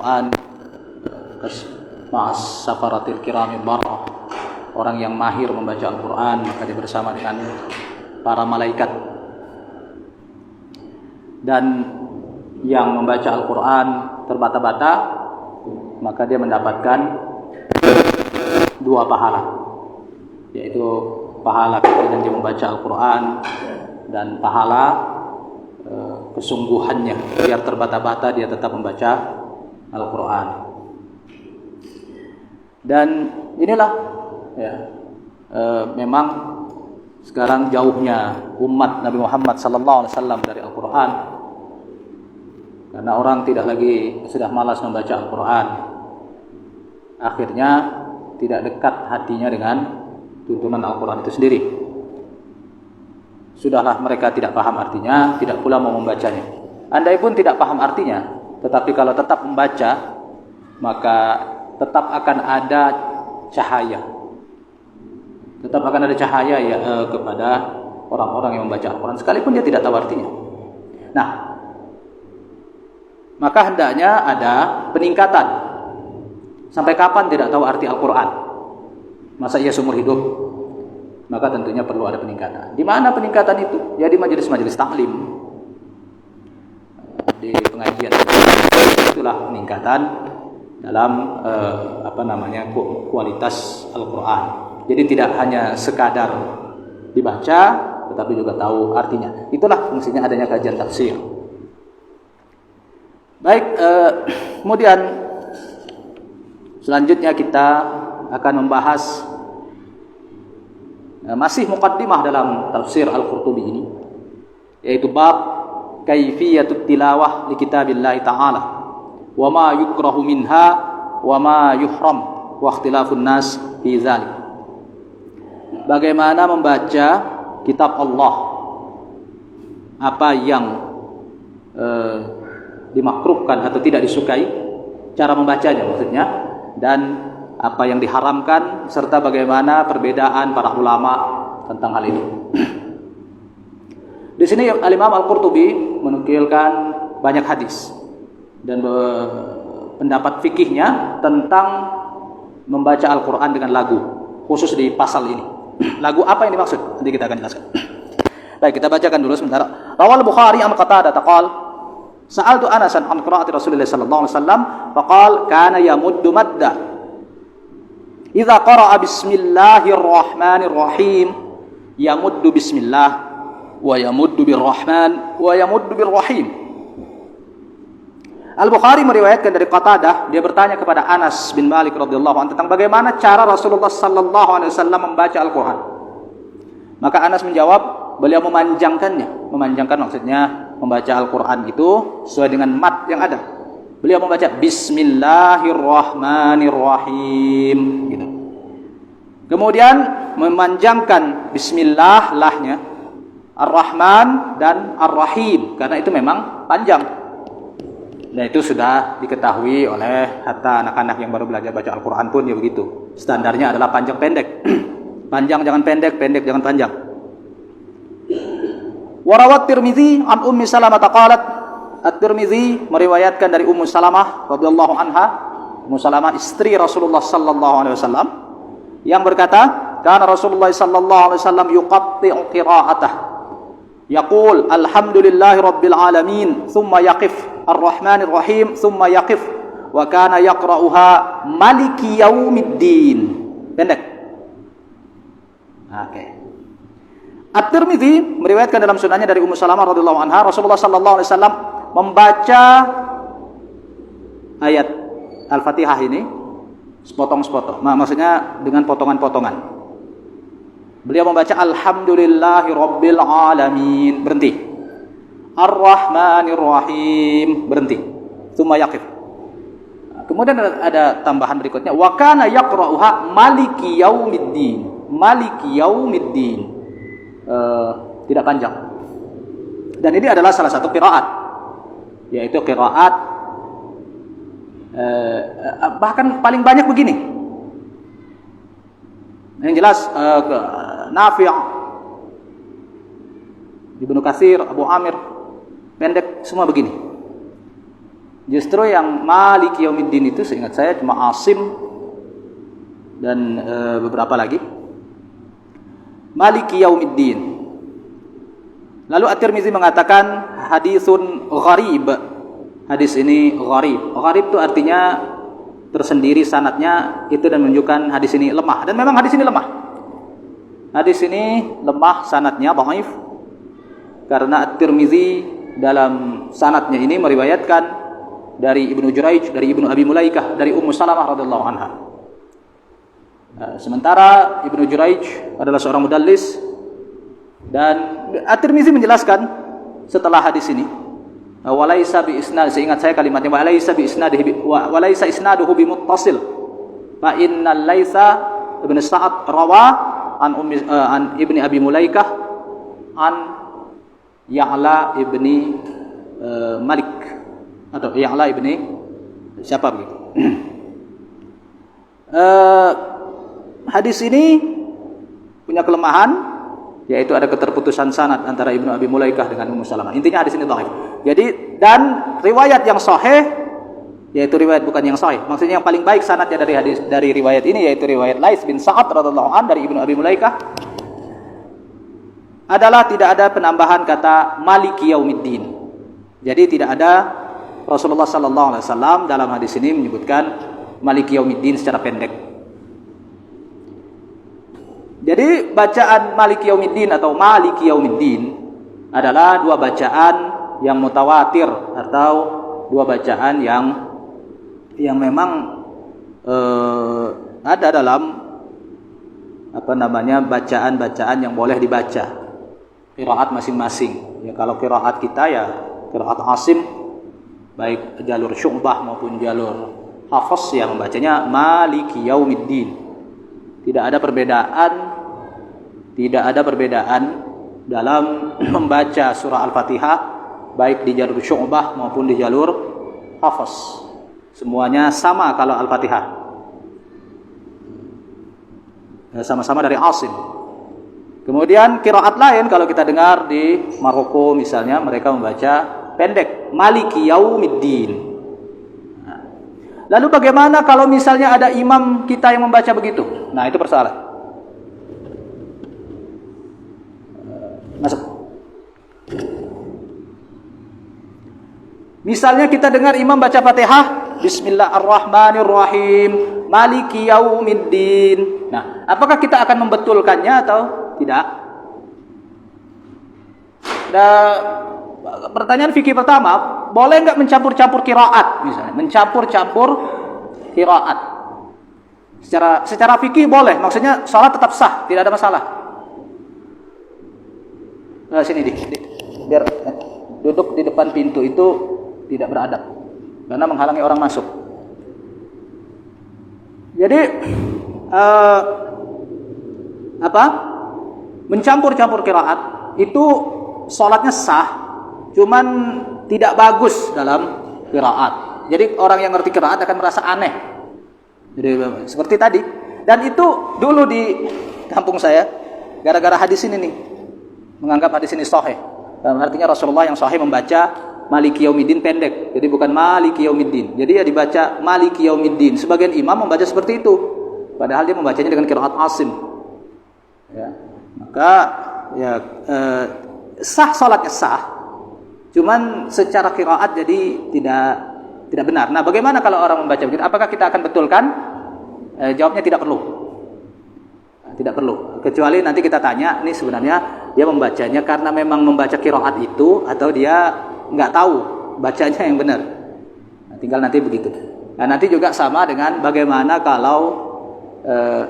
Al-Quran ma'as safaratil kiramil barrah, orang yang mahir membaca Al-Quran maka dia bersama dengan para malaikat. Dan yang membaca Al-Quran terbata-bata maka dia mendapatkan 2 pahala, yaitu pahala ketika dia membaca Al-Quran dan pahala kesungguhannya, biar terbata-bata dia tetap membaca Al-Quran. Dan inilah ya, memang sekarang jauhnya umat Nabi Muhammad SAW dari Al-Quran, karena orang tidak lagi, sudah malas membaca Al-Quran. Akhirnya tidak dekat hatinya dengan tuntunan Al-Quran itu sendiri. Sudahlah mereka tidak paham artinya, tidak pula mau membacanya. Andai pun tidak paham artinya, tetapi kalau tetap membaca, maka tetap akan ada cahaya. Tetap akan ada cahaya ya, kepada orang-orang yang membaca Al-Quran, sekalipun dia tidak tahu artinya. Nah, maka hendaknya ada peningkatan. Sampai kapan tidak tahu arti Al-Quran? Masa ia seumur hidup? Maka tentunya perlu ada peningkatan. Di mana peningkatan itu? Ya di majelis-majelis taklim, di pengajian. Itulah peningkatan dalam kualitas Al-Quran. Jadi tidak hanya sekadar dibaca, tetapi juga tahu artinya. Itulah fungsinya adanya kajian tafsir. Baik, kemudian selanjutnya kita akan membahas masih muqaddimah dalam tafsir Al-Qurtubi ini, yaitu bab kaifiyatut tilawah li kitabillahi ta'ala wa ma yukrahu minha wa ma yuhram wa ikhtilafun nas fi dzalik. Bagaimana membaca kitab Allah, apa yang dimakruhkan atau tidak disukai, cara membacanya maksudnya, dan apa yang diharamkan, serta bagaimana perbedaan para ulama tentang hal ini. Di sini Al-Imam Al-Qurtubi menukilkan banyak hadis dan pendapat fikihnya tentang membaca Al-Quran dengan lagu, khusus di pasal ini. Lagu apa yang dimaksud? Nanti kita akan jelaskan. Baik, kita bacakan dulu sebentar. Rawal Bukhari an Qatadah taqal sa'altu Anasan an qira'ati Rasulillah sallallahu alaihi wasallam faqal kana yamuddu madda idza qara'a bismillahirrahmanirrahim yamuddu bismillah wa yamuddu birrahman wa yamuddu birrahim. Al-Bukhari meriwayatkan dari Qatadah, dia bertanya kepada Anas bin Malik radhiyallahu anhu tentang bagaimana cara Rasulullah sallallahu alaihi wasallam membaca Al-Qur'an. Maka Anas menjawab, beliau memanjangkannya. Memanjangkan maksudnya membaca Al-Qur'an itu sesuai dengan mat yang ada. Beliau membaca Bismillahirrahmanirrahim gitu. Kemudian memanjangkan bismillah lahnya, Ar-Rahman dan Ar-Rahim, karena itu memang panjang. Dan itu sudah diketahui oleh hatta anak-anak yang baru belajar baca Al-Quran pun ya begitu. Standarnya adalah panjang pendek. Panjang jangan pendek, pendek jangan panjang. Warawat Tirmizi an Ummi Salamah qalat, At-Tirmizi meriwayatkan dari Ummu Salamah radhiyallahu anha, Ummu Salamah istri Rasulullah sallallahu alaihi wasallam, yang berkata, kana Rasulullah sallallahu alaihi wasallam yuqatti'u qira'atah. Yaqul alhamdulillahi rabbil alamin thumma yaqif ar-rahmanir rahim thumma yaqif wa kana yaqra'uha maliki yaumiddin. Pendek. Oke. At-Tirmizi meriwayatkan dalam sunannya dari Ummu Salamah radhiyallahu anha, Rasulullah sallallahu alaihi wasallam membaca ayat Al-Fatihah ini sepotong-sepotong. Maksudnya dengan potongan-potongan. Beliau membaca alhamdulillahi rabbil alamin, berhenti. Ar-Rahmanir Rahim, berhenti. Tsumma yaqif. Kemudian ada tambahan berikutnya, wa kana yaqra'uha maliki yaumiddin. Maliki yaumiddin. Tidak panjang. Dan ini adalah salah satu qiraat, yaitu qiraat bahkan paling banyak begini. Yang jelas Nafi', Ibnu Katsir, Abu Amir, pendek semua begini. Justru yang Maliki Yaumiddin itu seingat saya cuma Asim dan beberapa lagi. Maliki Yaumiddin. Lalu At-Tirmizi mengatakan hadisun gharib. Hadis ini gharib. Gharib itu artinya tersendiri sanadnya itu dan menunjukkan hadis ini lemah. Dan memang hadis ini lemah. Hadis ini lemah sanadnya, dhaif. Karena At-Tirmizi dalam sanadnya ini meriwayatkan dari Ibnu Juraij, dari Ibnu Abi Mulaikah, dari Ummu Salamah radhiyallahu anha. Sementara Ibnu Juraij adalah seorang mudallis, dan At-Tirmizi menjelaskan setelah hadis ini, walaisa bi isnad, seingat saya kalimatnya walaisa bi isnadihi walaisa isnaduhu bi muttasil fa innal laisa ibn Sa'ad rawa an Ibni Abi Mulaikah an Ya'la ibni Malik atau Ya'la ibni siapa begitu. Hadis ini punya kelemahan, yaitu ada keterputusan sanad antara Ibnu Abi Mulaikah dengan Ummu Salamah. Intinya hadis ini dhaif. Jadi dan riwayat yang sahih, yaitu riwayat bukan yang sahih. Maksudnya yang paling baik sanadnya dari riwayat ini, yaitu riwayat Lais bin Sa'ad radhiyallahu anhu dari Ibnu Abi Mulaikah, adalah tidak ada penambahan kata Maliki Yaumiddin. Jadi tidak ada Rasulullah sallallahu alaihi wasallam dalam hadis ini menyebutkan Maliki Yaumiddin secara pendek. Jadi bacaan Maliki Yaumiddin atau Maliki Yaumiddin adalah dua bacaan yang mutawatir atau dua bacaan yang memang ada dalam bacaan-bacaan yang boleh dibaca qiraat masing-masing. Ya, kalau qiraat kita ya qiraat Asim, baik jalur Syu'bah maupun jalur Hafs yang membacanya Maliki Yaumiddin. Tidak ada perbedaan dalam membaca surah Al-Fatihah baik di jalur Syu'bah maupun di jalur Hafs. Semuanya sama kalau Al-Fatihah. Sama-sama dari Asim. Kemudian qiraat lain kalau kita dengar di Maroko misalnya, mereka membaca pendek Maliki Yaumiddin. Lalu bagaimana kalau misalnya ada imam kita yang membaca begitu? Nah, itu persoalan. Masuk. Misalnya kita dengar imam baca Fatihah, Bismillahirrahmanirrahim, Maliki Yaumiddin. Nah, apakah kita akan membetulkannya atau tidak? Pertanyaan fikih pertama, boleh nggak mencampur-campur qiraat misalnya, mencampur-campur qiraat. Secara fikih boleh, maksudnya salat tetap sah, tidak ada masalah. Sini biar duduk di depan pintu itu tidak beradab karena menghalangi orang masuk. Jadi mencampur-campur qiraat itu salatnya sah, cuman tidak bagus dalam qiraat. Jadi orang yang ngerti qiraat akan merasa aneh. Jadi seperti tadi. Dan itu dulu di kampung saya gara-gara hadis ini nih. Menganggap hadis ini sahih. Artinya Rasulullah yang sahih membaca Maliki Yaumiddin pendek. Jadi bukan Maliki Yaumiddin. Jadi ya dibaca Maliki Yaumiddin. Sebagian imam membaca seperti itu. Padahal dia membacanya dengan qiraat Asim. Ya. Maka ya sah, salatnya sah. Cuman secara qiraat jadi tidak benar. Nah, bagaimana kalau orang membaca begitu? Apakah kita akan betulkan? Jawabnya tidak perlu. Tidak perlu. Kecuali nanti kita tanya, ini sebenarnya dia membacanya karena memang membaca qiraat itu atau dia nggak tahu bacanya yang benar. Nah, tinggal nanti begitu. Nah, nanti juga sama dengan bagaimana kalau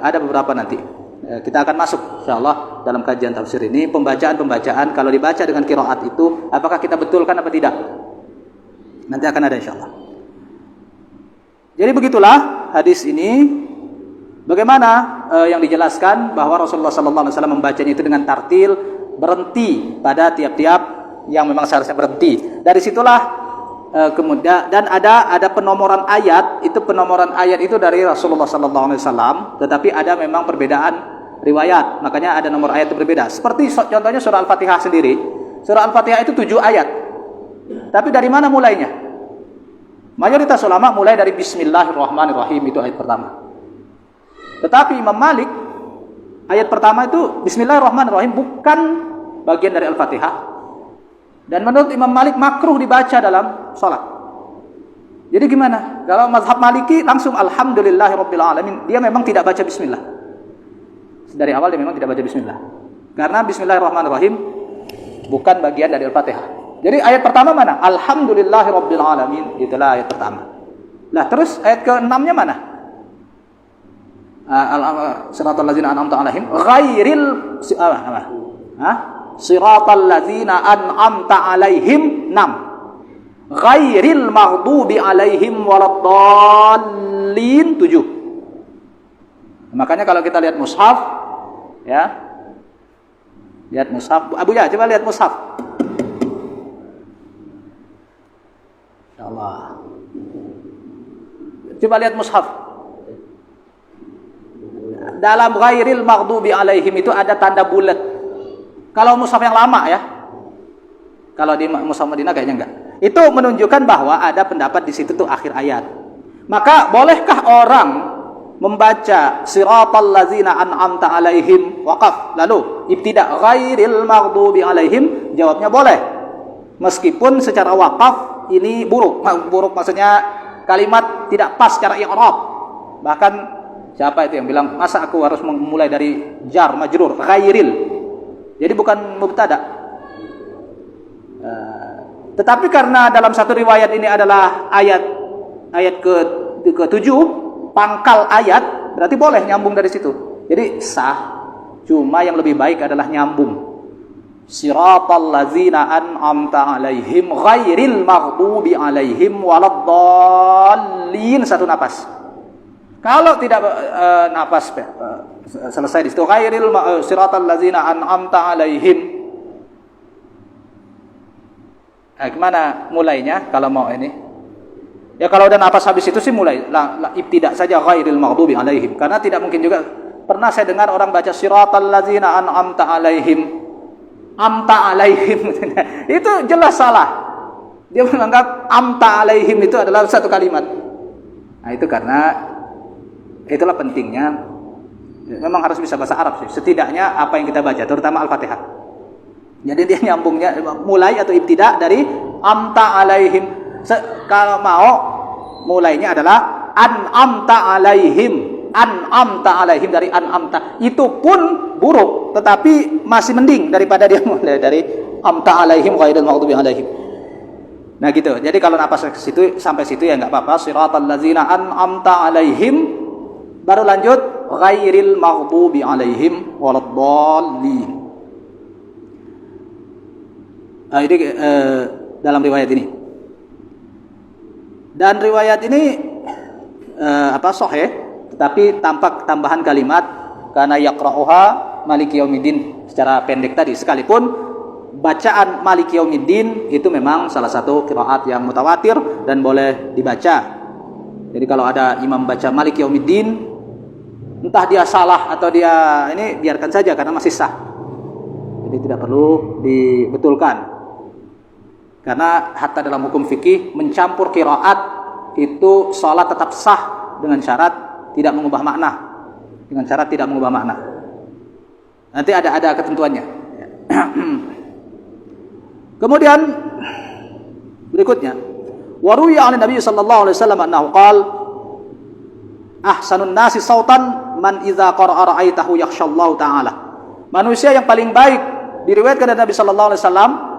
ada beberapa nanti. Kita akan masuk insyaallah dalam kajian tafsir ini pembacaan kalau dibaca dengan qiraat itu apakah kita betulkan apa tidak. Nanti akan ada insyaallah. Jadi begitulah hadis ini. Bagaimana yang dijelaskan bahwa Rasulullah sallallahu alaihi wasallam membacanya itu dengan tartil, berhenti pada tiap-tiap yang memang seharusnya berhenti. Dari situlah kemudian dan ada penomoran ayat, itu penomoran ayat itu dari Rasulullah sallallahu alaihi wasallam, tetapi ada memang perbedaan riwayat. Makanya ada nomor ayat itu berbeda. Seperti contohnya surah Al-Fatihah sendiri. Surah Al-Fatihah itu 7 ayat. Tapi dari mana mulainya? Mayoritas ulama mulai dari Bismillahirrahmanirrahim, itu ayat pertama. Tetapi Imam Malik, ayat pertama itu Bismillahirrahmanirrahim bukan bagian dari Al-Fatihah. Dan menurut Imam Malik makruh dibaca dalam salat. Jadi gimana? Kalau mazhab Maliki langsung Alhamdulillahirrabbilalamin. Dia memang tidak baca Bismillah. Dari awal dia memang tidak baca Bismillah. Karena Bismillahirrahmanirrahim bukan bagian dari Al-Fatihah. Jadi ayat pertama mana? Alhamdulillahirrabbilalamin. Itulah ayat pertama. Nah terus ayat ke-6-nya mana? Siratal ladzina an'amta 'alaihim ghairil siratal ladzina an'amta 'alaihim 6. Ghairil maghdubi 'alaihim waladdallin 7. Makanya kalau kita lihat mushaf, ya, lihat mushaf. Abu ya, coba lihat mushaf. Allah. Coba lihat mushaf. Dalam ghairil maghdubi 'alaihim itu ada tanda bulat. Kalau mushaf yang lama ya. Kalau di mushaf Madinah kayaknya enggak. Itu menunjukkan bahwa ada pendapat di situ tuh akhir ayat. Maka bolehkah orang membaca siratal ladzina an'amta 'alaihim waqaf lalu ibtida ghairil maghdubi 'alaihim? Jawabnya boleh. Meskipun secara waqaf ini buruk maksudnya kalimat tidak pas secara i'rab. Bahkan siapa itu yang bilang masa aku harus memulai dari jar majrur ghairil? Jadi bukan mubtada. Tetapi karena dalam satu riwayat ini adalah ayat ke-7 pangkal ayat, berarti boleh nyambung dari situ. Jadi sah. Cuma yang lebih baik adalah nyambung. Siratal ladzina an'amta 'alaihim ghairil maghdubi 'alaihim waladdallin, satu napas. Kalau tidak napas selesai di situ ghairil siratal ladzina an'amta 'alaihim. Gimana mulainya kalau mau ini? Ya kalau udah napas habis itu sih mulai ibtidak saja ghairil maghdubi 'alaihim. Karena tidak mungkin juga pernah saya dengar orang baca siratal ladzina an'amta 'alaihim. Amta 'alaihim. Itu jelas salah. Dia menganggap amta 'alaihim itu adalah satu kalimat. Nah, itu karena itulah pentingnya memang harus bisa bahasa Arab sih. Setidaknya apa yang kita baca terutama Al-Fatihah. Jadi dia nyambungnya mulai atau ibtidak dari amta 'alaihim. Kalau mau mulainya adalah an'amta 'alaihim. An'amta 'alaihim dari an'amta. Itu pun buruk, tetapi masih mending daripada dia mulai dari amta 'alaihim ghairil maghdubi 'alaihim. Nah gitu. Jadi kalau napas ke situ sampai situ ya enggak apa-apa. Siratal ladzina an'amta 'alaihim, baru lanjut ghairil maghdubi 'alaihim waladdallin. Ini dalam riwayat ini. Dan riwayat ini sahih, tetapi tampak tambahan kalimat karena yaqra'uha maliki yaumiddin secara pendek tadi. Sekalipun bacaan maliki yaumiddin itu memang salah satu qiraat yang mutawatir dan boleh dibaca. Jadi kalau ada imam baca maliki yaumiddin, entah dia salah atau dia ini biarkan saja karena masih sah. Jadi tidak perlu dibetulkan. Karena hatta dalam hukum fikih mencampur qiraat itu salat tetap sah dengan syarat tidak mengubah makna. Dengan syarat tidak mengubah makna. Nanti ada ketentuannya. Kemudian berikutnya, waruya 'an Nabi sallallahu alaihi wasallam annahu qala ahsanun nasi sautan man idza qara'a ra'aitahu yakhshallahu ta'ala. Manusia yang paling baik diriwayatkan dari Nabi sallallahu alaihi wasallam,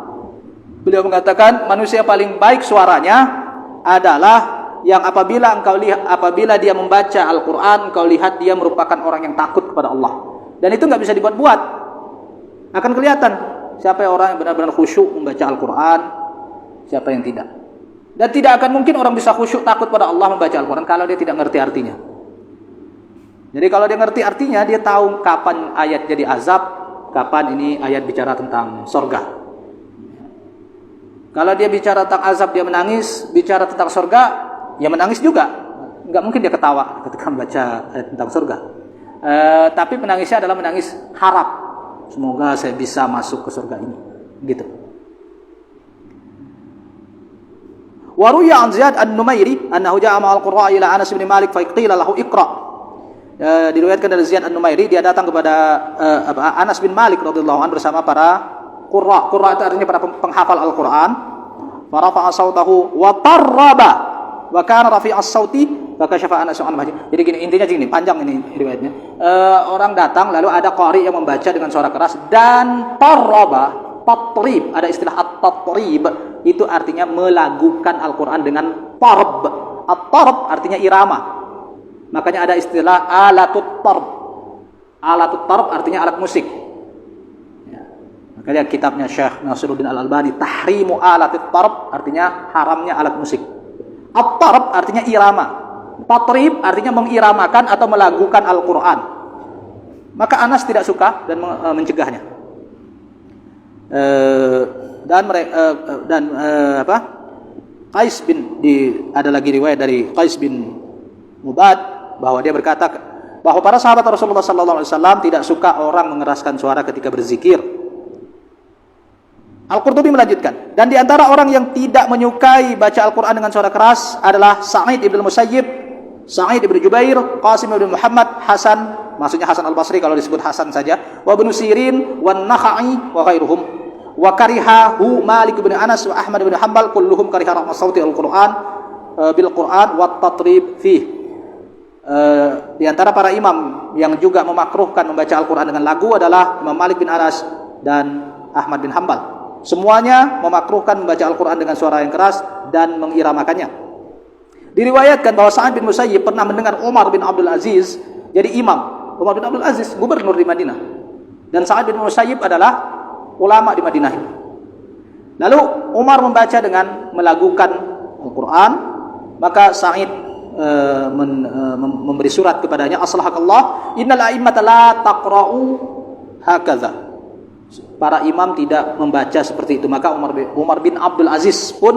beliau mengatakan manusia yang paling baik suaranya adalah yang apabila dia membaca Al-Quran, engkau lihat dia merupakan orang yang takut kepada Allah. Dan itu nggak bisa dibuat-buat. Akan kelihatan siapa orang yang benar-benar khusyuk membaca Al-Quran, siapa yang tidak. Dan tidak akan mungkin orang bisa khusyuk takut pada Allah membaca Al-Quran kalau dia tidak ngerti artinya. Jadi kalau dia ngerti artinya, dia tahu kapan ayat jadi azab, kapan ini ayat bicara tentang sorga. Kalau dia bicara tentang azab dia menangis, bicara tentang sorga ya menangis juga. Enggak mungkin dia ketawa ketika membaca ayat tentang surga. Tapi menangisnya adalah menangis harap. Semoga saya bisa masuk ke surga ini. Gitu. Wa ruya an Ziyad an-Numairi annahu ja'a ma'al qurra ila Anas bin Malik fa qila lahu iqra. Diriwayatkan dari Ziyad an-Numairi, dia datang kepada Anas bin Malik radhiyallahu anhu bersama para qurra. Qurra itu artinya para penghafal Al-Qur'an. Fa rafa'a sautahu wa tarraba wa kana rafi'as sauti fa kashafa Anas an majid. Jadi gini, intinya gini, panjang ini riwayatnya. Orang datang lalu ada qari yang membaca dengan suara keras dan tarraba. Tatrib, ada istilah at-tatrib, itu artinya melagukan Al-Quran dengan tarb. At-tarb artinya irama. Makanya ada istilah alatut tarb. Alatut tarb artinya alat musik. Ya. Makanya kitabnya Syekh Nasiruddin Al-Albani, Tahrimu Alatut Tarb, artinya haramnya alat musik. At-tarb artinya irama. Tatrib artinya mengiramakan atau melagukan Al-Quran. Maka Anas tidak suka dan mencegahnya. Qais bin ada lagi riwayat dari Qais bin Mubad bahwa dia berkata bahwa para sahabat Rasulullah sallallahu alaihi wasallam tidak suka orang mengeraskan suara ketika berzikir. Al-Qurtubi melanjutkan, dan di antara orang yang tidak menyukai baca Al-Qur'an dengan suara keras adalah Sa'id ibn Musayyib, Sa'id ibn Jubair, Qasim ibn Muhammad, Hasan, maksudnya Hasan Al-Basri kalau disebut Hasan saja, wa Ibnu Sirin, wa Nakhai, wa ghairuhum. Wa karihahu Malik bin Anas wa Ahmad bin Hanbal, kulluhum kariha raf'a sauti al-Qur'an bil Qur'an wa tatrib fih. Di antara para imam yang juga memakruhkan membaca Al-Qur'an dengan lagu adalah Imam Malik bin Anas dan Ahmad bin Hanbal. Semuanya memakruhkan membaca Al-Qur'an dengan suara yang keras dan mengiramakannya. Diriwayatkan bahwa Sa'id bin Musayyib pernah mendengar Umar bin Abdul Aziz jadi imam. Umar bin Abdul Aziz gubernur di Madinah, dan Sa'id bin Musayyib adalah ulama di Madinah. Lalu Umar membaca dengan melagukan Al-Quran, maka Sa'id memberi surat kepadanya, aslahakallah, innal a'immata la taqra'u hakaza. Para imam tidak membaca seperti itu. Maka Umar bin Abdul Aziz pun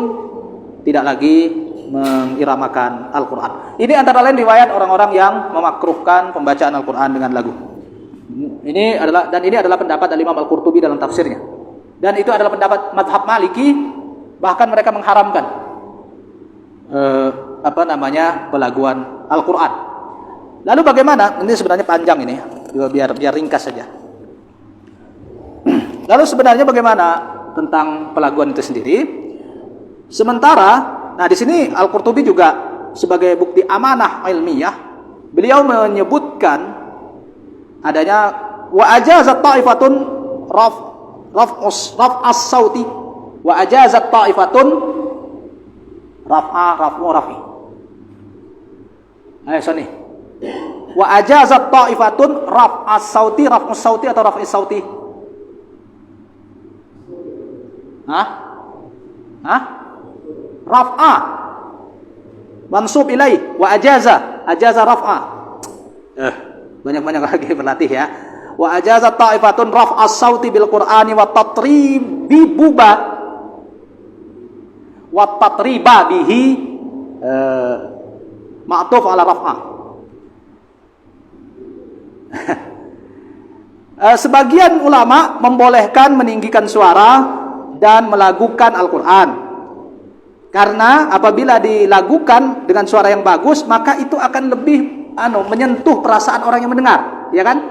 tidak lagi mengiramakan Al-Quran. Ini antara lain riwayat orang-orang yang memakruhkan pembacaan Al-Quran dengan lagu. Ini adalah pendapat Imam Al-Qurtubi dalam tafsirnya. Dan itu adalah pendapat mazhab Maliki, bahkan mereka mengharamkan pelaguan Al-Qur'an. Lalu bagaimana? Ini sebenarnya panjang ini, biar ringkas saja. Lalu sebenarnya bagaimana tentang pelaguan itu sendiri? Sementara, di sini Al-Qurtubi juga sebagai bukti amanah ilmiah, beliau menyebutkan adanya wa ajazat ta'ifatun raf'as sauti wa ajazat ta'ifatun raf'i. Ayo sini. Wa ajazat ta'ifatun raf'as sauti atau raf'is sauti? Raf'a. Mansub ilaih wa ajaza raf'a. Banyak-banyak lagi berlatih ya. Wa ajazat ta'ifatun raf'as sauti bil Qur'ani wa tatribi buba wa tatriba bihi ma'tuf ala raf'a. Sebagian ulama membolehkan meninggikan suara dan melagukan Al-Qur'an. Karena apabila dilagukan dengan suara yang bagus, maka itu akan lebih menyentuh perasaan orang yang mendengar, ya kan?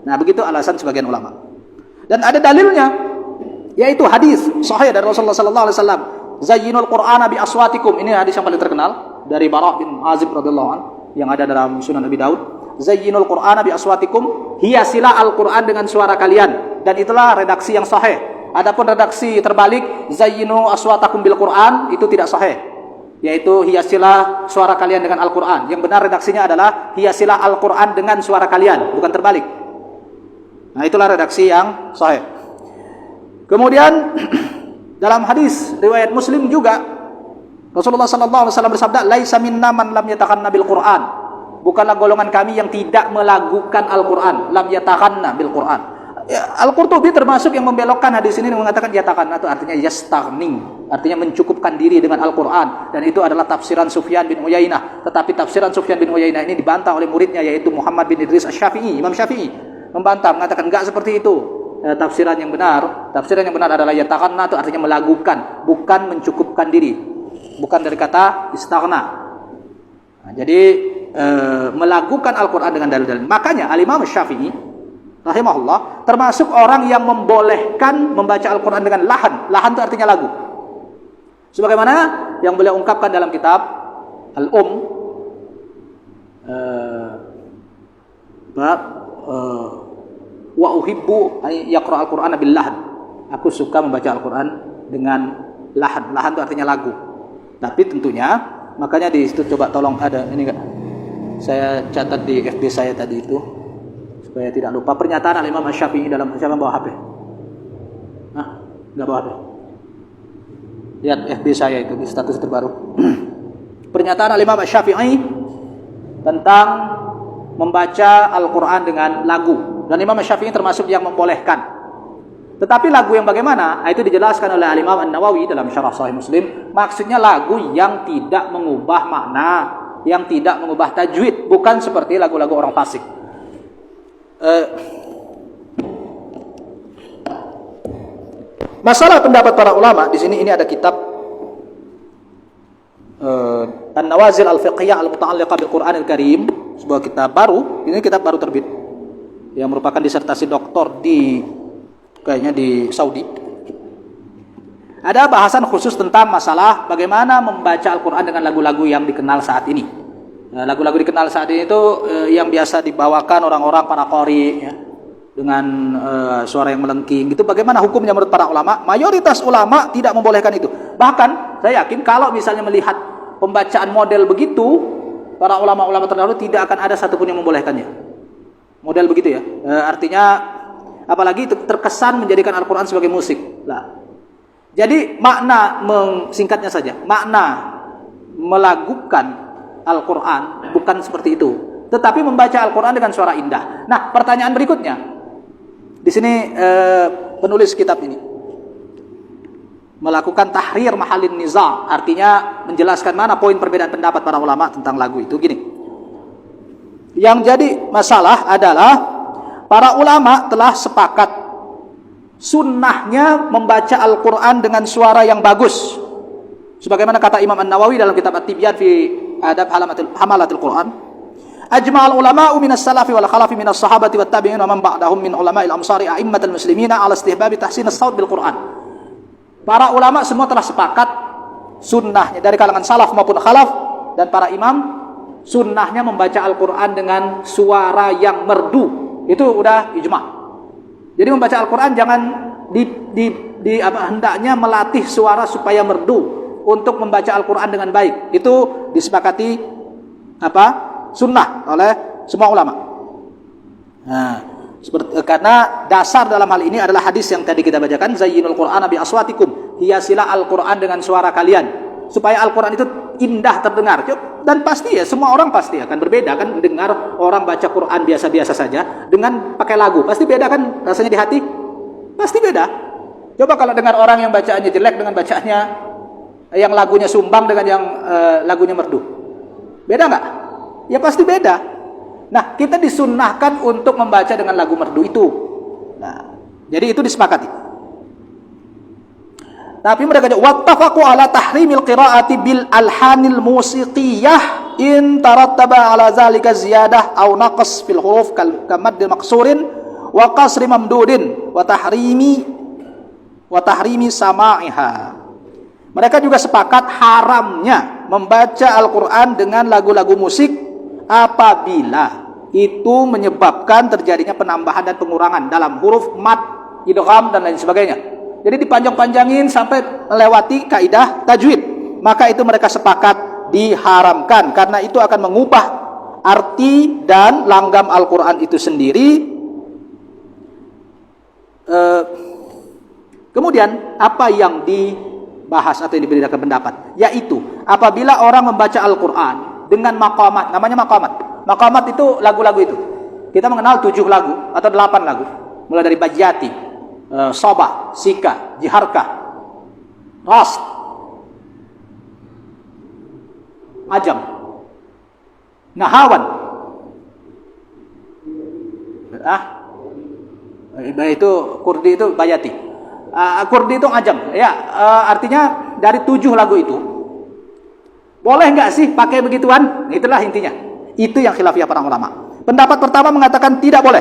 Nah, begitu alasan sebagian ulama. Dan ada dalilnya, yaitu hadis sahih dari Rasulullah sallallahu alaihi wasallam, zayyinul Qur'ana bi aswatikum. Ini hadis yang paling terkenal dari Bara' bin Azib radhiyallahu anhu yang ada dalam Sunan Abi Daud. Zayyinul Qur'ana bi aswatikum, hiasilah Al-Qur'an dengan suara kalian. Dan itulah redaksi yang sahih. Adapun redaksi terbalik, zayyinu aswatakum bil Qur'an, itu tidak sahih. Yaitu hiasilah suara kalian dengan Al-Quran. Yang benar redaksinya adalah hiasilah Al-Quran dengan suara kalian, bukan terbalik. Nah, itulah redaksi yang sahih. Kemudian dalam hadis riwayat Muslim juga Rasulullah sallallahu alaihi wasallam bersabda, "Laisa minna man lam yatakanna bil Qur'an." Bukanlah golongan kami yang tidak melagukan Al-Quran, lam yatakanna bil Qur'an. Al-Qurtubi termasuk yang membelokkan hadis ini dengan mengatakan yatakanna itu artinya yastaghni, artinya mencukupkan diri dengan Al-Quran, dan itu adalah tafsiran Sufyan bin Uyainah. Tetapi tafsiran Sufyan bin Uyainah ini dibantah oleh muridnya, yaitu Muhammad bin Idris Asy-Syafi'i, Imam Syafi'i membantah, mengatakan enggak seperti itu. Tafsiran yang benar adalah yatakanna itu artinya melagukan, bukan mencukupkan diri. bukan dari kata istaghna. Nah, jadi melakukan Al-Quran dengan dalil-dalil. Makanya Al-Imam Syafi'i rahimahullah termasuk orang yang membolehkan membaca Al-Quran dengan lahan. Lahan itu artinya lagu. Sebagaimana yang beliau ungkapkan dalam kitab wa uhibbu yaqra al-Qur'ana bil lahan. Aku suka membaca Al-Quran dengan lahan. Lahan itu artinya lagu. Tapi tentunya makanya di situ coba tolong ada ini enggak? Saya catat di FB saya tadi itu supaya tidak lupa pernyataan Al-Imam Asy-Syafi'i dalam siapa bawa HP? Hah? Enggak bawa HP. Lihat FB saya itu di status terbaru. Pernyataan Al-Imam Asy-Syafi'i tentang membaca Al-Quran dengan lagu. Dan Imam Asy-Syafi'i termasuk yang membolehkan. Tetapi lagu yang bagaimana? Itu dijelaskan oleh Al-Imam An-Nawawi dalam Syarah Sahih Muslim. Maksudnya lagu yang tidak mengubah makna, yang tidak mengubah tajwid, bukan seperti lagu-lagu orang fasik. Masalah pendapat para ulama di sini, ini ada kitab An-Nawazil Al-Fiqhiyah Al-Muta'alliqah bil Qur'an Al-Karim, sebuah kitab baru. Ini kitab baru terbit yang merupakan disertasi doktor kayaknya di Saudi. Ada bahasan khusus tentang masalah bagaimana membaca Al-Quran dengan lagu-lagu yang dikenal saat ini. Lagu-lagu dikenal saat ini itu yang biasa dibawakan orang-orang para qori ya, dengan suara yang melengking. Itu bagaimana hukumnya menurut para ulama? Mayoritas ulama tidak membolehkan itu. Bahkan saya yakin kalau misalnya melihat pembacaan model begitu, para ulama-ulama terdahulu tidak akan ada satupun yang membolehkannya. Model begitu ya. Artinya apalagi terkesan menjadikan Al-Quran sebagai musik. Lah. Jadi makna singkatnya saja, makna melagukan Al-Quran bukan seperti itu, tetapi membaca Al-Quran dengan suara indah. Nah, pertanyaan berikutnya di sini penulis kitab ini melakukan tahrir mahalin niza', artinya menjelaskan mana poin perbedaan pendapat para ulama tentang lagu itu. Gini, yang jadi masalah adalah para ulama telah sepakat sunnahnya membaca Al-Quran dengan suara yang bagus. Sebagaimana kata Imam An-Nawawi dalam kitab At-Tibyan fi Adab Hamalatil Quran, ajma'al ulama'u minas salafi wal khalafi minas sahabati wat tabi'in wa man ba'dahum min ulama'il amsari a'immatal muslimina ala istihbabi tahsin as-saut bil Quran. Para ulama semua telah sepakat sunnahnya dari kalangan salaf maupun khalaf dan para imam, sunnahnya membaca Al-Quran dengan suara yang merdu. Itu udah ijma'. Jadi membaca Al-Quran jangan hendaknya melatih suara supaya merdu untuk membaca Al-Quran dengan baik. Itu disepakati sunnah oleh semua ulama. Nah, karena dasar dalam hal ini adalah hadis yang tadi kita bacakan, zayyinul Qur'ana bi aswatikum, hiasilah Al-Quran dengan suara kalian supaya Al-Quran itu indah terdengar. Dan pasti ya, semua orang pasti akan berbeda kan mendengar orang baca Quran biasa-biasa saja dengan pakai lagu. Pasti beda kan rasanya di hati? Pasti beda. Coba kalau dengar orang yang bacaannya jelek dengan bacaannya yang lagunya sumbang dengan yang lagunya merdu. Beda nggak? Ya pasti beda. Nah, kita disunnahkan untuk membaca dengan lagu merdu itu. Nah, jadi itu disepakati. Tapi mereka wattafaqu ala tahrimil qiraati bil alhanil musiqiyah in tarattaba ala zalika ziyadah aw naqs fil huruf kamad maqsurin wa qasri mamdudin wa tahrimi sama'iha. Mereka juga sepakat haramnya membaca Al-Quran dengan lagu-lagu musik apabila itu menyebabkan terjadinya penambahan dan pengurangan dalam huruf mad, idgham dan lain sebagainya. Jadi dipanjang-panjangin sampai melewati kaidah tajwid. Maka itu mereka sepakat diharamkan karena itu akan mengubah arti dan langgam Al-Quran itu sendiri. Kemudian apa yang dibahas atau yang diberikan pendapat, yaitu apabila orang membaca Al-Quran dengan maqamat, namanya maqamat. Maqamat itu lagu-lagu itu. Kita mengenal 7 lagu atau 8 lagu. Mulai dari Bajyati, Sabah, Sika, Jiharkah, Rast, Ajam, Nahawan. Itu Kurdi itu Bayati. Kurdi itu Ajam. Ya, artinya dari 7 lagu itu Boleh nggak sih pakai begituan? Itulah intinya. Itu yang khilafiyah para ulama. Pendapat pertama mengatakan tidak boleh.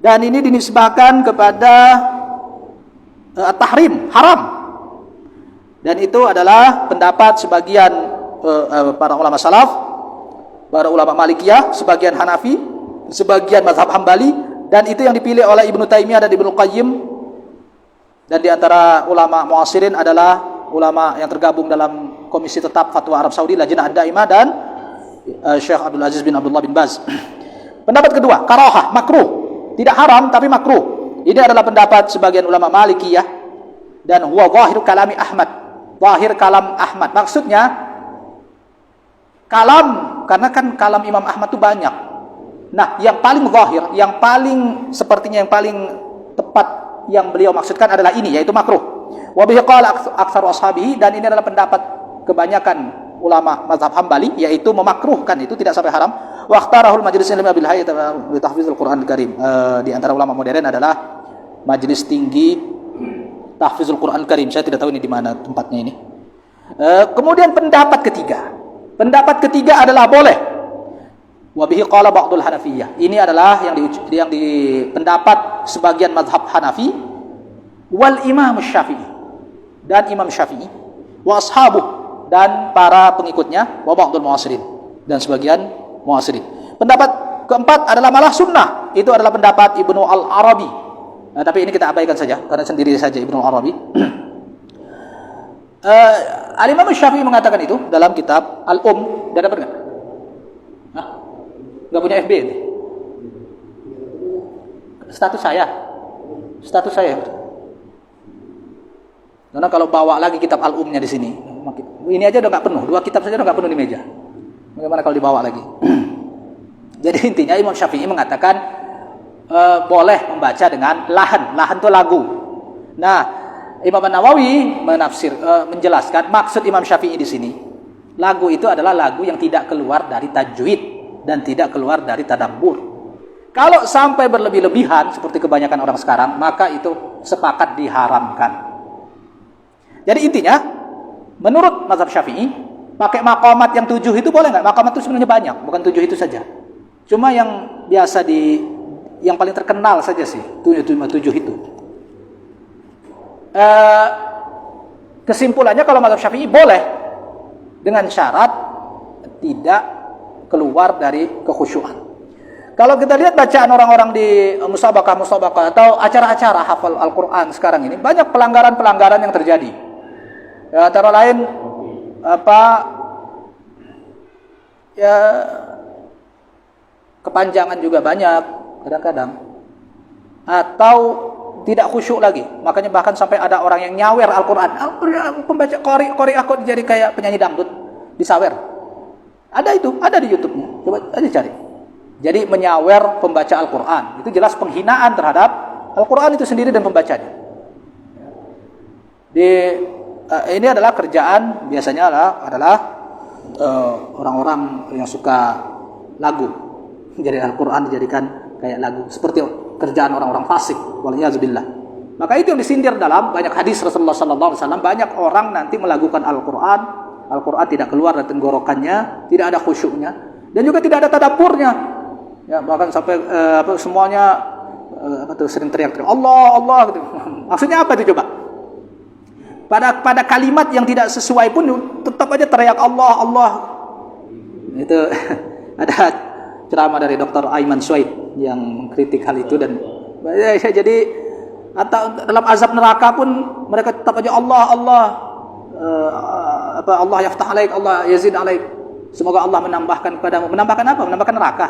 Dan ini dinisbahkan kepada tahrim, haram. Dan itu adalah pendapat sebagian para ulama salaf, para ulama Malikiyah, sebagian Hanafi, sebagian mazhab Hambali, dan itu yang dipilih oleh Ibnu Taimiyah dan Ibnu Qayyim. Dan di antara ulama muasirin adalah ulama yang tergabung dalam Komisi Tetap Fatwa Arab Saudi, Lajnah Ad-Daimah, dan Syekh Abdul Aziz bin Abdullah bin Baz. Pendapat kedua, karahah, makruh. Tidak haram tapi makruh. Ini adalah pendapat sebagian ulama Malikiyah, dan huwa zahir kalami Ahmad. Zahir kalam Ahmad. Maksudnya kalam, karena kan kalam Imam Ahmad itu banyak. Nah, yang paling zahir, yang paling sepertinya yang paling tepat yang beliau maksudkan adalah ini, yaitu makruh. Wa bihi qala aktsaru ashabihi, dan ini adalah pendapat kebanyakan ulama mazhab Hambali, yaitu memakruhkan itu, tidak sampai haram. Wa ikhtarahul majlis ilmi bil hayy li tahfizul Qur'an al-Karim. Di antara ulama modern adalah Majelis Tinggi Tahfizul Qur'an al-Karim. Saya tidak tahu ini di mana tempatnya ini. Kemudian pendapat ketiga. Pendapat ketiga adalah boleh. Wa bihi qala ba'dul Hanafiyah. Ini adalah yang di pendapat sebagian mazhab Hanafi wal Imam Syafi'i, dan Imam Syafi'i wa ashabuh, dan para pengikutnya, wa ba'dul mu'asirin, dan sebagian mu'asirin. Pendapat keempat adalah malah sunnah. Itu adalah pendapat Ibnu Al-Arabi. Nah, tapi ini kita abaikan saja karena sendiri saja Ibnu Al-Arabi. Al-Imam Syafi'i mengatakan itu dalam kitab Al-Dan dapat enggak? Hah? Enggak punya FB ini? Status saya. Karena kalau bawa lagi kitab Al-Nya di sini, ini aja udah nggak penuh, 2 kitab saja udah nggak penuh di meja. Bagaimana kalau dibawa lagi? Jadi intinya Imam Syafi'i mengatakan boleh membaca dengan lahan itu lagu. Nah, Imam Nawawi menjelaskan maksud Imam Syafi'i di sini, lagu itu adalah lagu yang tidak keluar dari tajwid dan tidak keluar dari tadabbur. Kalau sampai berlebih-lebihan seperti kebanyakan orang sekarang, maka itu sepakat diharamkan. Jadi intinya, menurut mazhab Syafi'i, pakai maqamat yang 7 itu boleh nggak? Maqamat itu sebenarnya banyak, bukan 7 itu saja. Cuma yang biasa yang paling terkenal saja sih, 7 itu. Kesimpulannya kalau mazhab Syafi'i boleh, dengan syarat tidak keluar dari kekhusyuan. Kalau kita lihat bacaan orang-orang di musabaqah atau acara-acara hafal Al-Quran sekarang ini, banyak pelanggaran-pelanggaran yang terjadi. Ya, antara lain kepanjangan juga banyak kadang-kadang, atau tidak khusyuk lagi. Makanya bahkan sampai ada orang yang nyawer Al-Quran, pembaca qori aku jadi kayak penyanyi dangdut, disawer. Ada itu, ada di YouTube-nya. Coba aja cari. Jadi menyawer pembaca Al-Quran itu jelas penghinaan terhadap Al-Quran itu sendiri dan pembacanya. Ini adalah kerjaan biasanya adalah orang-orang yang suka lagu. Jadi Al-Quran dijadikan kayak lagu, seperti kerjaan orang-orang fasik. Waliyahzubillah. Maka itu yang disindir dalam banyak hadis Rasulullah SAW. Banyak orang nanti melakukan Al-Quran tidak keluar dari tenggorokannya, tidak ada khusyuknya, dan juga tidak ada tadaburnya. Ya, bahkan sampai semuanya sering teriak-teriak Allah gitu. Maksudnya apa itu coba? Pada kalimat yang tidak sesuai pun tetap aja teriak Allah. Itu ada ceramah dari Dr. Aiman Suaid yang mengkritik hal itu, dan jadi atau dalam azab neraka pun mereka tetap aja Allah yaftah alaik, Allah yazid alaik. Semoga Allah menambahkan kepadamu. Menambahkan apa? Menambahkan neraka.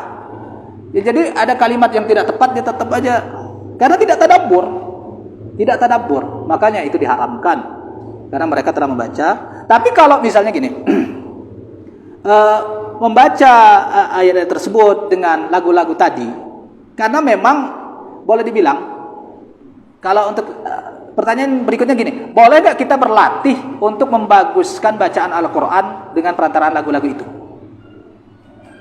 Ya, jadi ada kalimat yang tidak tepat, dia tetap aja karena tidak tadabbur, makanya itu diharamkan karena mereka telah membaca. Tapi kalau misalnya gini, membaca ayat tersebut dengan lagu-lagu tadi, karena memang boleh dibilang, kalau untuk pertanyaan berikutnya gini, boleh nggak kita berlatih untuk membaguskan bacaan Al-Quran dengan perantaraan lagu-lagu itu?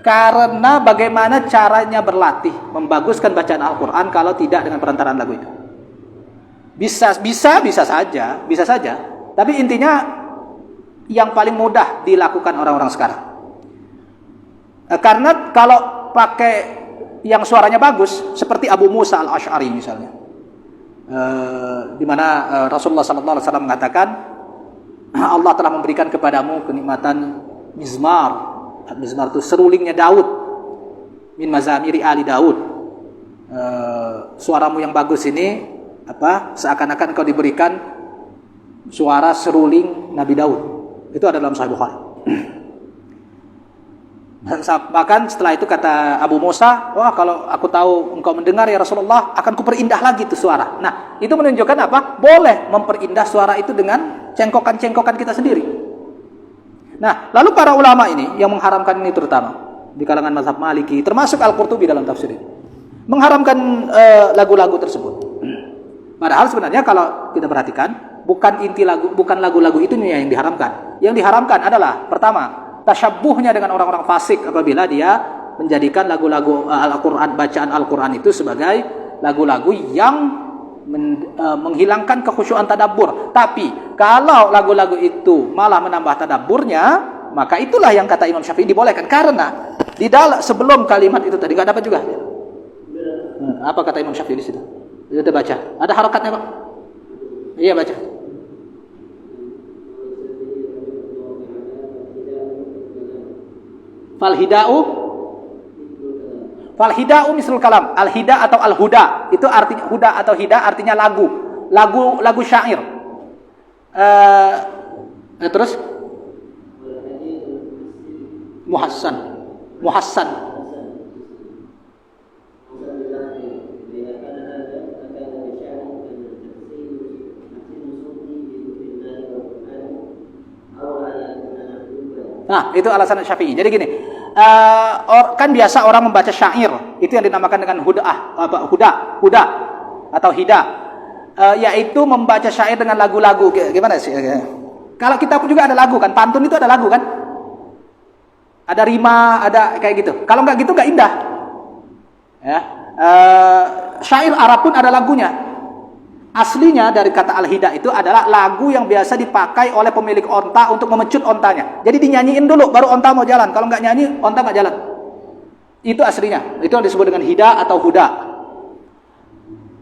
Karena bagaimana caranya berlatih membaguskan bacaan Al-Quran kalau tidak dengan perantaraan lagu itu? Bisa saja. Tapi intinya yang paling mudah dilakukan orang-orang sekarang. Karena kalau pakai yang suaranya bagus seperti Abu Musa al-Asy'ari misalnya, di mana Rasulullah sallallahu alaihi wasallam mengatakan Allah telah memberikan kepadamu kenikmatan mizmar. Mizmar itu serulingnya Daud, min mazamiri ali Daud. Suaramu yang bagus ini seakan-akan kau diberikan suara seruling Nabi Daud. Itu ada dalam Sahih Bukhari. Bahkan setelah itu kata Abu Musa, wah kalau aku tahu engkau mendengar ya Rasulullah, akan kuperindah lagi itu suara. Nah, itu menunjukkan apa? Boleh memperindah suara itu dengan cengkokan-cengkokan kita sendiri. Nah, lalu para ulama ini yang mengharamkan ini terutama di kalangan mazhab Maliki, termasuk Al-Qurtubi dalam tafsir ini, mengharamkan lagu-lagu tersebut. Padahal sebenarnya kalau kita perhatikan, bukan inti lagu, bukan lagu-lagu itu yang diharamkan. Yang diharamkan adalah pertama, tasyabbuhnya dengan orang-orang fasik apabila dia menjadikan lagu-lagu Al-Quran, bacaan Al-Quran itu sebagai lagu-lagu yang menghilangkan kekhusyuan tadabbur. Tapi kalau lagu-lagu itu malah menambah tadabburnya, maka itulah yang kata Imam Syafi'i dibolehkan. Karena di dalam sebelum kalimat itu tadi nggak dapat juga. Apa kata Imam Syafi'i di situ? Kita baca. Ada harokatnya Pak? Iya baca. Falhida'u misrul kalam. Al-hida atau al-huda itu artinya huda atau hida artinya lagu syair. Terus muhassan. Nah, itu alasan Syafi'i. Jadi gini, kan biasa orang membaca syair, itu yang dinamakan dengan huda atau hida, yaitu membaca syair dengan lagu-lagu. Gimana sih? Kalau kita pun juga ada lagu kan, pantun itu ada lagu kan, ada rima, ada kayak gitu. Kalau nggak gitu nggak indah. Ya, syair Arab pun ada lagunya. Aslinya dari kata al-hida itu adalah lagu yang biasa dipakai oleh pemilik onta untuk memecut ontanya. Jadi dinyanyiin dulu baru onta mau jalan. Kalau nggak nyanyi, onta nggak jalan. Itu aslinya. Itu yang disebut dengan hida atau huda.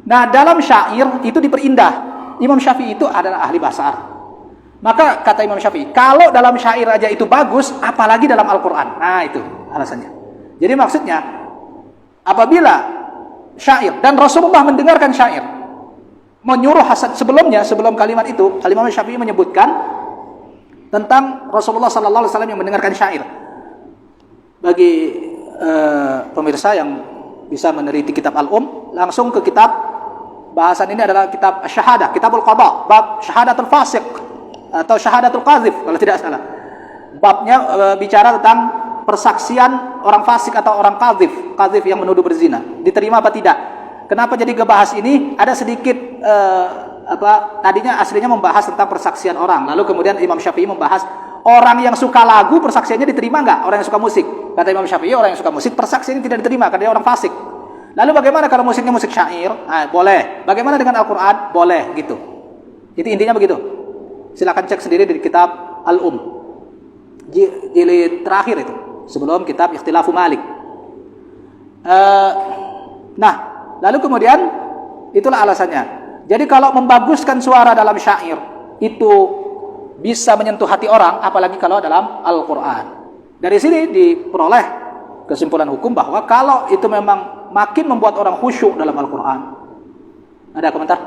Nah, dalam syair itu diperindah. Imam Syafi'i itu adalah ahli bahasa Arab. Maka kata Imam Syafi'i, kalau dalam syair aja itu bagus, apalagi dalam Al-Quran. Nah, itu alasannya. Jadi maksudnya, apabila syair, dan Rasulullah mendengarkan syair, menyuruh Hasan sebelum kalimat itu, Imam Syafi'i menyebutkan tentang Rasulullah sallallahu alaihi wasallam yang mendengarkan syair. Bagi pemirsa yang bisa meneliti kitab Al-Um, langsung ke kitab bahasan ini adalah kitab Syahadah, Kitabul Qadha, bab syahadatul fasiq atau syahadatul qazif kalau tidak salah. Babnya bicara tentang persaksian orang fasik atau orang qazif yang menuduh berzina, diterima apa tidak. Kenapa jadi ngebahas ini? Ada sedikit tadinya aslinya membahas tentang persaksian orang. Lalu kemudian Imam Syafi'i membahas orang yang suka lagu persaksiannya diterima enggak? Orang yang suka musik. Kata Imam Syafi'i orang yang suka musik persaksiannya tidak diterima karena dia orang fasik. Lalu bagaimana kalau musiknya musik syair? Nah, boleh. Bagaimana dengan Al-Qur'an? Boleh gitu. Jadi intinya begitu. Silakan cek sendiri di kitab Al-Um. Jilid terakhir itu, sebelum kitab Ikhtilafu Malik. Lalu kemudian itulah alasannya. Jadi kalau membaguskan suara dalam syair itu bisa menyentuh hati orang, apalagi kalau dalam Al-Quran. Dari sini diperoleh kesimpulan hukum bahwa kalau itu memang makin membuat orang khusyuk dalam Al-Quran. Ada komentar?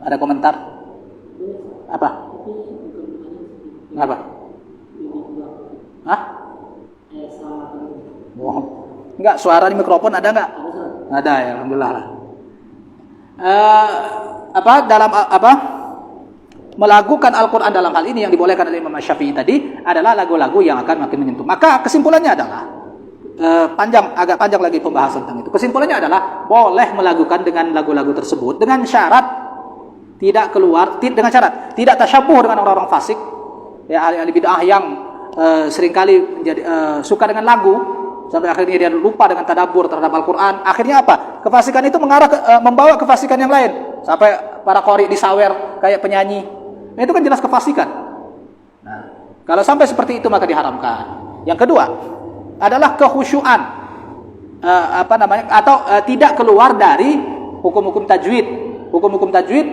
Ada komentar? Apa? Apa? Hah? Bohong. Enggak, suara di mikrofon ada enggak? Ada ya, alhamdulillah lah. Melakukan Al-Quran dalam hal ini yang dibolehkan oleh Imam Syafi'i tadi adalah lagu-lagu yang akan makin menyentuh. Maka kesimpulannya adalah agak panjang lagi pembahasan tentang itu. Kesimpulannya adalah boleh melakukan dengan lagu-lagu tersebut dengan syarat tidak tasyabbuh dengan orang-orang fasik, ya ahli bid'ah yang seringkali menjadi suka dengan lagu sampai akhirnya dia lupa dengan tadabbur terhadap Al-Quran. Akhirnya apa? Kefasikan itu membawa kefasikan yang lain. Sampai para qori disawer kayak penyanyi. Nah, itu kan jelas kefasikan. Kalau sampai seperti itu maka diharamkan. Yang kedua adalah kekhusyuan, tidak keluar dari hukum-hukum tajwid. Hukum-hukum tajwid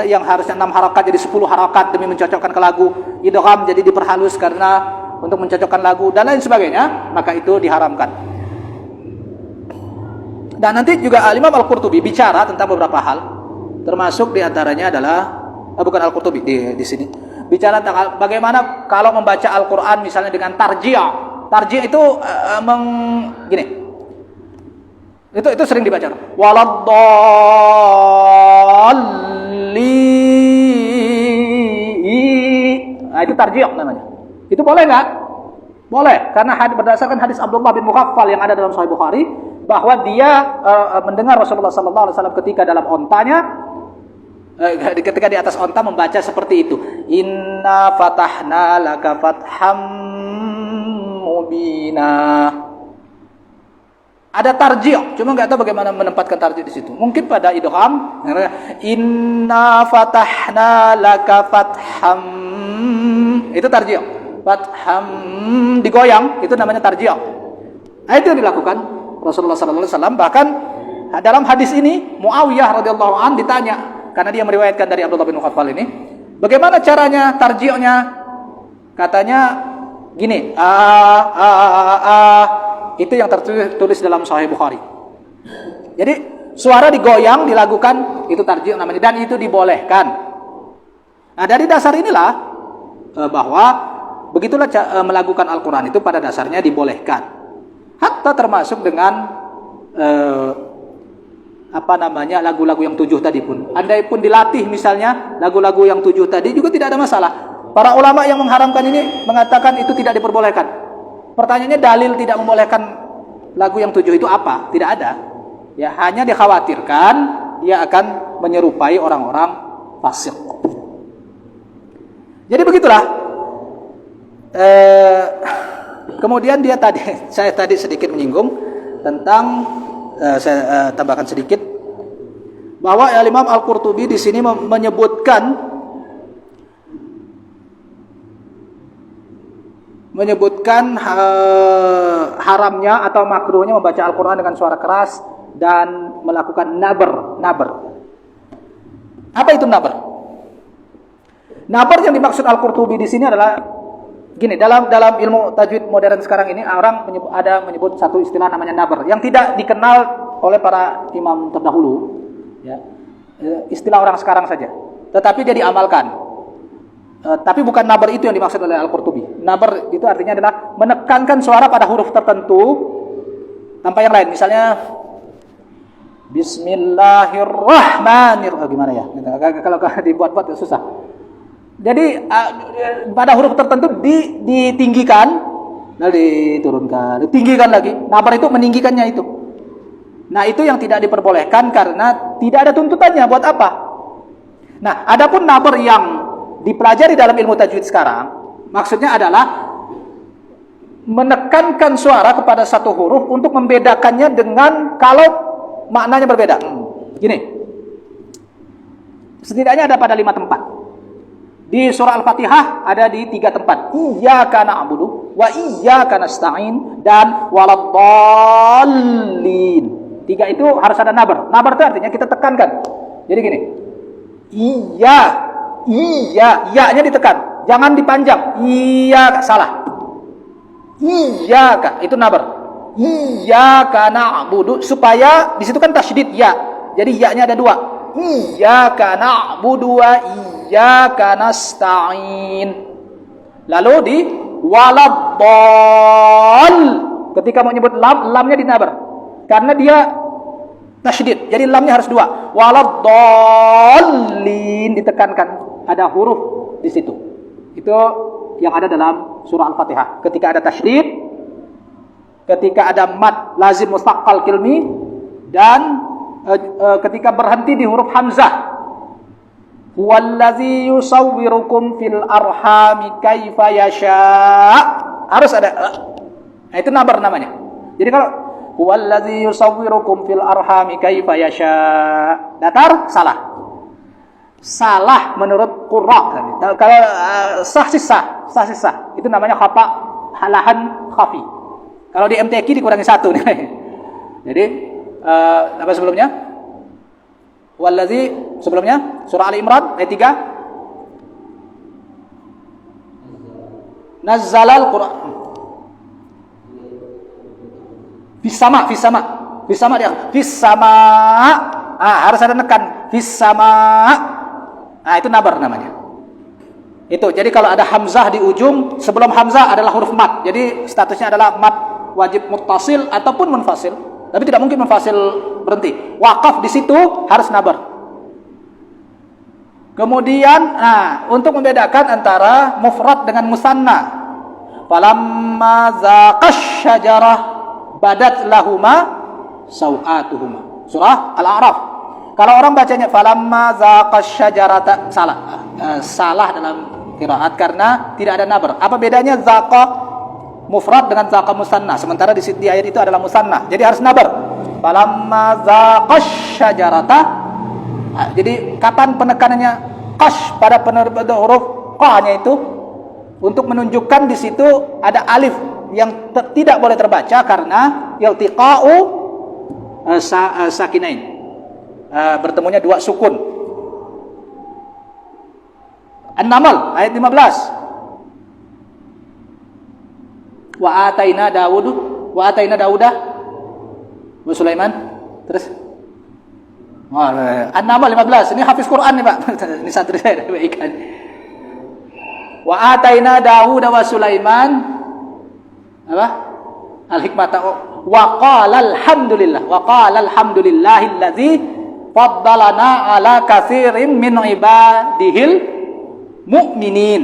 yang harusnya 6 harakat jadi 10 harakat demi mencocokkan ke lagu, idgham jadi diperhalus karena untuk mencocokkan lagu dan lain sebagainya, maka itu diharamkan. Dan nanti juga Imam Al-Qurtubi bicara tentang beberapa hal, termasuk diantaranya adalah bukan Al-Qurtubi di sini bicara tentang bagaimana kalau membaca Al-Quran misalnya dengan tarji'. Tarji' itu itu sering dibaca. Waladdallin. Nah, itu tarji' namanya. Itu boleh nggak? Boleh, karena berdasarkan hadis Abdullah bin Mughaffal yang ada dalam Sahih Bukhari bahwa dia mendengar Rasulullah sallallahu alaihi wasallam ketika dalam ontanya, ketika di atas onta membaca seperti itu. Inna fatahna laka fatham mubina. Ada tarji', cuma nggak tahu bagaimana menempatkan tarji' di situ. Mungkin pada idgham, inna fatahna laka fatham, itu tarji'. Fatham digoyang, itu namanya tarji'. Nah, itu yang dilakukan Rasulullah sallallahu alaihi wasallam. Bahkan dalam hadis ini Muawiyah radhiyallahu anhu ditanya, karena dia meriwayatkan dari Abdullah bin Mughaffal ini, bagaimana caranya tarji'nya? Katanya gini, itu yang tertulis dalam Sahih Bukhari. Jadi suara digoyang, dilakukan, itu tarji' namanya, dan itu dibolehkan. Nah, dari dasar inilah bahwa begitulah melakukan Al-Quran itu pada dasarnya dibolehkan. Hatta termasuk dengan lagu-lagu yang 7 tadi pun. Andai pun dilatih misalnya lagu-lagu yang 7 tadi juga tidak ada masalah. Para ulama yang mengharamkan ini mengatakan itu tidak diperbolehkan. Pertanyaannya, dalil tidak membolehkan lagu yang 7 itu apa? Tidak ada. Ya, hanya dikhawatirkan dia akan menyerupai orang-orang fasik. Jadi begitulah. Kemudian saya tadi sedikit menyinggung tentang saya tambahkan sedikit bahwa Imam Al-Qurtubi di sini menyebutkan haramnya atau makruhnya membaca Al-Quran dengan suara keras dan melakukan nabar. Apa itu nabar? Nabar yang dimaksud Al-Qurtubi di sini adalah gini, dalam ilmu tajwid modern sekarang ini orang menyebut satu istilah namanya nabar yang tidak dikenal oleh para imam terdahulu, ya. Istilah orang sekarang saja, tetapi dia diamalkan. Tapi bukan nabar itu yang dimaksud oleh Al-Qurtubi. Nabar itu artinya adalah menekankan suara pada huruf tertentu tanpa yang lain. Misalnya Bismillahirrahmanirrahim. Gimana ya? Kalau dibuat-buat susah. Jadi pada huruf tertentu ditinggikan, lalu diturunkan, ditinggikan lagi. Nabar itu meninggikannya itu. Nah, itu yang tidak diperbolehkan karena tidak ada tuntutannya. Buat apa? Nah, adapun nabar yang dipelajari dalam ilmu tajwid sekarang, maksudnya adalah menekankan suara kepada satu huruf untuk membedakannya dengan kalau maknanya berbeda. Gini, setidaknya ada pada 5 tempat. Di surah Al-Fatihah ada di 3 tempat. Iyyaka na'budu wa iyyaka nasta'in dan waladdallin. 3 itu harus ada nabar. Nabar itu artinya kita tekankan. Jadi gini, iya, iya-nya ditekan, jangan dipanjang. Iya, salah. Iyyaka itu nabar. Iyyaka na'budu, supaya di situ kan tasydid ya. Jadi ya-nya ada 2. Iyyaka na'budu wa iyyaka nasta'in. Lalu di waladdall, ketika mau nyebut lamnya dinabar karena dia tasydid. Jadi lamnya harus 2. Waladdallin ditekankan, ada huruf di situ. Itu yang ada dalam surah Al-Fatihah. Ketika ada tasydid, ketika ada mad lazim mustaqal kilmi, dan ketika berhenti di huruf hamzah. Huwallazi yusawwirukum fil arhami kaifa yasha. Harus ada. Nah, itu nabar namanya. Jadi kalau huwallazi yusawwirukum fil arhami kaifa yasha, datar salah. salah menurut qurra. Kalau sah sih sah. Itu namanya khata halahan khafi. Kalau di MTQ dikurangi 1 nih. Jadi apa sebelumnya? Wallazi sebelumnya surah Ali Imran ayat 3. Nazzalal Qur'an. Fis sama dia. Fis sama. Harus ada nekan. Fis sama. Itu nabar namanya. Itu. Jadi kalau ada hamzah di ujung, sebelum hamzah adalah huruf mat. Jadi statusnya adalah mat wajib muttasil ataupun munfasil. Tapi tidak mungkin munfasil berhenti. Wakaf di situ harus nabar. Kemudian, untuk membedakan antara mufrad dengan musanna. Falamma zaqash syajarah badat lahuma sawatuhuma. Surah Al-A'raf. Kalau orang bacanya falamma zaqash syajarata, salah dalam qiraat karena tidak ada nabar. Apa bedanya zaqa mufrad dengan zaqa musanna? Sementara di ayat itu adalah musanna. Jadi harus nabar. Falamma zaqash syajarata. Jadi kapan penekanannya qash pada huruf qa-nya itu untuk menunjukkan di situ ada alif yang tidak boleh terbaca karena iltiqa'u sakinain. Bertemunya dua sukun. An-Naml ayat 15. Wa ataina Dauda wa Sulaiman. Terus An-Naml 15. Ini hafiz Quran nih, Pak. Ini santri saya baikkan. Wa ataina Dauda wa Sulaiman apa? Al-hikmata wa qala alhamdulillahilladzi faddalana ala katsirin min ibadihil mu'minin.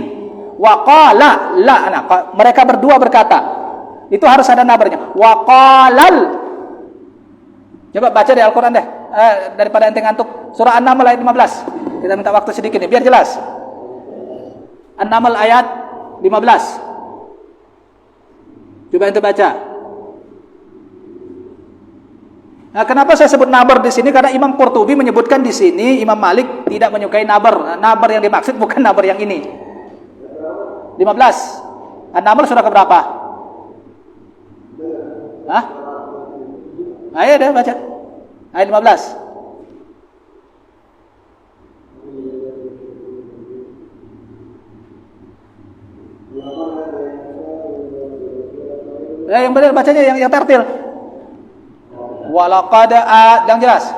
Wa qala mereka berdua berkata. Itu harus ada nabarnya. Wa qalal. Coba baca di Al-Qur'an deh. Daripada ente ngantuk. Surah An-Naml ayat 15. Kita minta waktu sedikit nih biar jelas. An-Naml ayat 15. Coba ente baca. Nah, kenapa saya sebut nabar di sini? Karena Imam Qurtubi menyebutkan di sini Imam Malik tidak menyukai nabar. Nabar yang dimaksud bukan nabar yang ini. 15. An-Naml surah keberapa? Ayo deh baca. Ayat 15. Yang benar bacanya yang tartil. Walaqad yang jelas.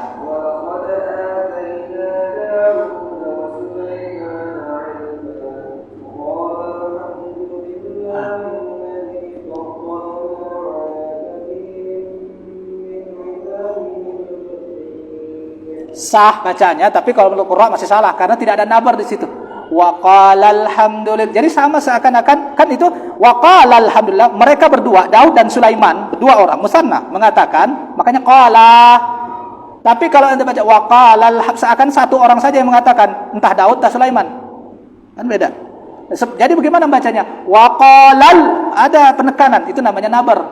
Sah bacanya, tapi kalau menurut Qur'an masih salah karena tidak ada nabar di situ. Wa qala alhamdulillah. Jadi sama seakan-akan kan itu wa qala alhamdulillah, mereka berdua Daud dan Sulaiman, dua orang musanna mengatakan, makanya qala. Tapi kalau Anda baca wa qala seakan satu orang saja yang mengatakan, entah Daud atau Sulaiman. Kan beda. Jadi bagaimana bacanya? Wa qalal, ada penekanan, itu namanya nabar.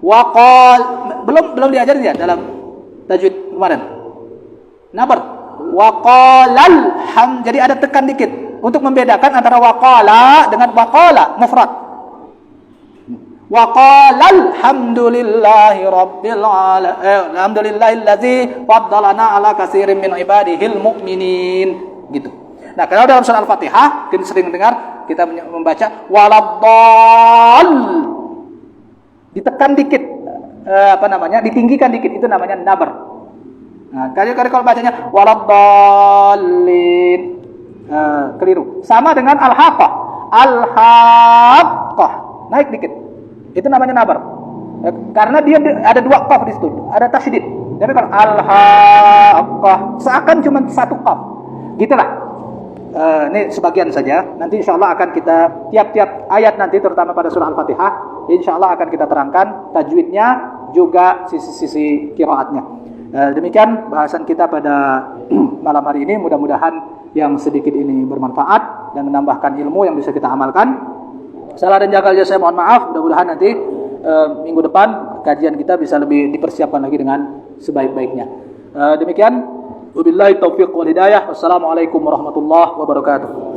Wa qal belum diajarin ya dalam tajwid kemarin. Nabar. Waqalal jadi ada tekan dikit untuk membedakan antara waqala dengan waqala mufrad. Waqalal hamdulillahi rabbil alamin. Alhamdulillahilladzi faddalana ala katsirin min ibadihil mu'minin. Gitu. Nah, kalau dalam surah Al-Fatihah kita sering dengar kita membaca waladdall. Ditekan dikit ditinggikan dikit, itu namanya nabar. Nah, kalau bacanya waladdallin keliru. Sama dengan al-haqqah. Al-haqqah naik dikit. Itu namanya nabar. Karena dia ada dua qaf di situ, ada tasydid. Jadi kalau al-haqqah seakan cuma satu qaf. Gitulah. Ini sebagian saja. Nanti insyaallah akan kita tiap-tiap ayat nanti terutama pada surah Al-Fatihah, insyaallah akan kita terangkan tajwidnya juga sisi-sisi qiraatnya. Demikian bahasan kita pada malam hari ini. Mudah-mudahan yang sedikit ini bermanfaat dan menambahkan ilmu yang bisa kita amalkan. Salah dan jagal saya mohon maaf. Mudah-mudahan nanti minggu depan kajian kita bisa lebih dipersiapkan lagi dengan sebaik-baiknya. Demikian Wabillahi taufiq wal hidayah. Wassalamualaikum warahmatullahi wabarakatuh.